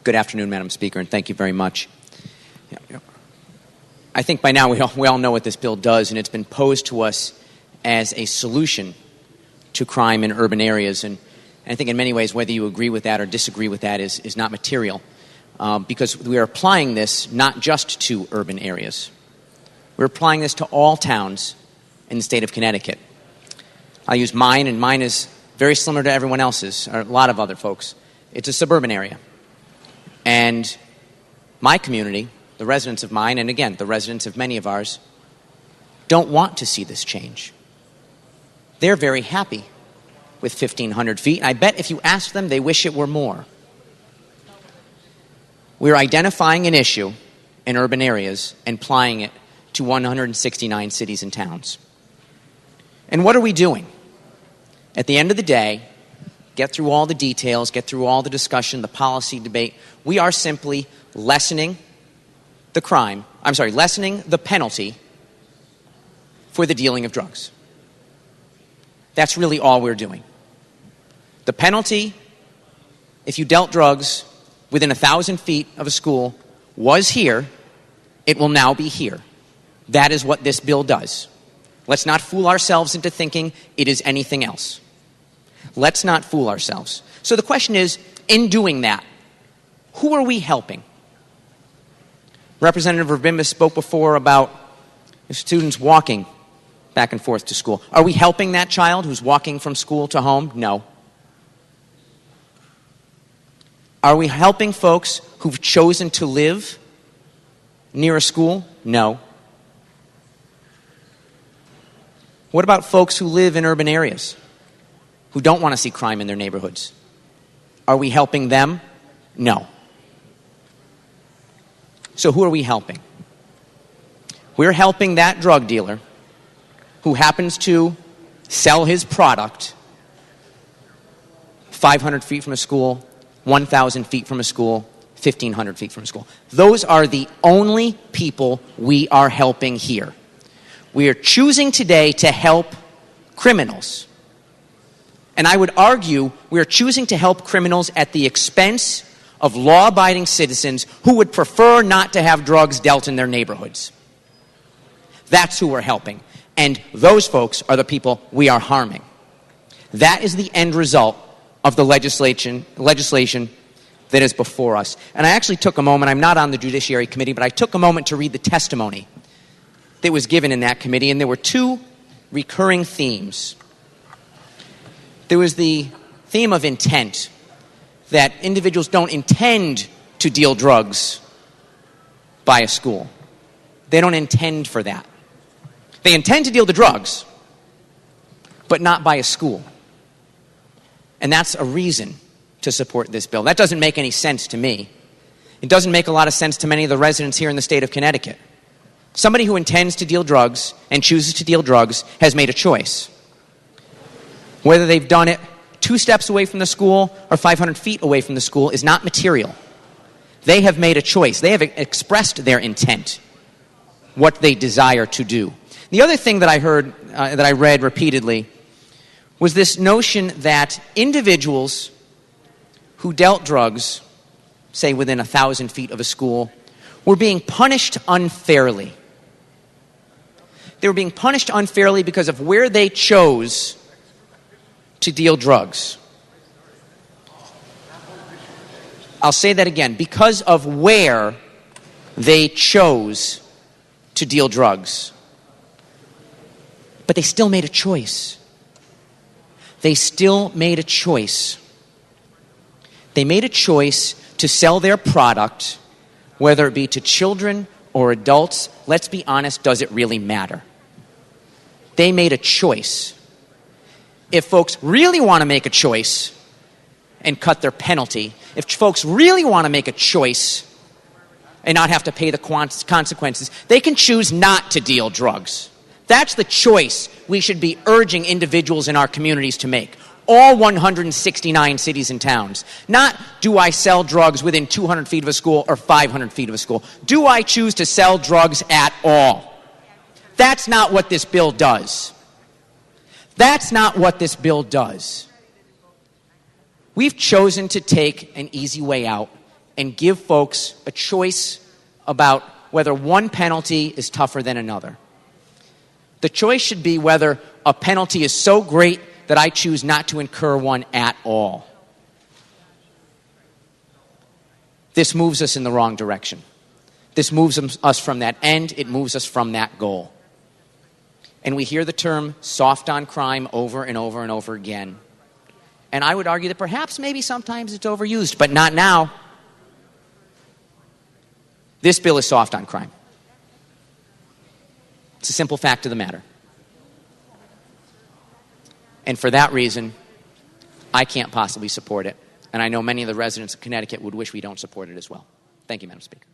Good afternoon, Madam Speaker, and thank you very much. I think by now we all know what this bill does, and it's been posed to us as a solution to crime in urban areas. And I think in many ways, whether you agree with that or disagree with that is not material, because we are applying this not just to urban areas. We're applying this to all towns in the state of Connecticut. I'll use mine, and mine is very similar to everyone else's, or a lot of other folks. It's a suburban area. And my community, the residents of mine, and again, the residents of many of ours, don't want to see this change. They're very happy with 1,500 feet, and I bet if you ask them, they wish it were more. We're identifying an issue in urban areas and applying it to 169 cities and towns. And what are we doing? At the end of the day, get through all the details, get through all the discussion, the policy debate, we are simply lessening the penalty for the dealing of drugs. That's really all we're doing. The penalty, if you dealt drugs within 1,000 feet of a school, was here. It will now be here. That is what this bill does. Let's not fool ourselves into thinking it is anything else. Let's not fool ourselves. So the question is, in doing that, who are we helping? Representative Verbimba spoke before about students walking back and forth to school. Are we helping that child who's walking from school to home? No. Are we helping folks who've chosen to live near a school? No. What about folks who live in urban areas, who don't want to see crime in their neighborhoods? Are we helping them? No. So who are we helping? We're helping that drug dealer who happens to sell his product 500 feet from a school, 1,000 feet from a school, 1,500 feet from a school. Those are the only people we are helping here. We are choosing today to help criminals. And I would argue we are choosing to help criminals at the expense of law-abiding citizens who would prefer not to have drugs dealt in their neighborhoods. That's who we're helping. And those folks are the people we are harming. That is the end result of the legislation that is before us. And I actually took a moment, I'm not on the Judiciary Committee, but I took a moment to read the testimony that was given in that committee, and there were two recurring themes. There was the theme of intent, that individuals don't intend to deal drugs by a school. They don't intend for that. They intend to deal the drugs, but not by a school. And that's a reason to support this bill. That doesn't make any sense to me. It doesn't make a lot of sense to many of the residents here in the state of Connecticut. Somebody who intends to deal drugs and chooses to deal drugs has made a choice. Whether they've done it 2 steps away from the school or 500 feet away from the school is not material. They have made a choice. They have expressed their intent, what they desire to do. The other thing that I heard, that I read repeatedly, was this notion that individuals who dealt drugs, say within 1,000 feet of a school, were being punished unfairly. They were being punished unfairly because of where they chose to deal drugs. I'll say that again. Because of where they chose to deal drugs. But they still made a choice. They still made a choice. They made a choice to sell their product, whether it be to children or adults. Let's be honest, does it really matter? They made a choice. If folks really want to make a choice and cut their penalty, if folks really want to make a choice and not have to pay the consequences, they can choose not to deal drugs. That's the choice we should be urging individuals in our communities to make. All 169 cities and towns. Not, do I sell drugs within 200 feet of a school or 500 feet of a school? Do I choose to sell drugs at all? That's not what this bill does. That's not what this bill does. We've chosen to take an easy way out and give folks a choice about whether one penalty is tougher than another. The choice should be whether a penalty is so great that I choose not to incur one at all. This moves us in the wrong direction. This moves us from that end. It moves us from that goal. And we hear the term soft on crime over and over and over again. And I would argue that perhaps maybe sometimes it's overused, but not now. This bill is soft on crime. It's a simple fact of the matter. And for that reason, I can't possibly support it. And I know many of the residents of Connecticut would wish we don't support it as well. Thank you, Madam Speaker.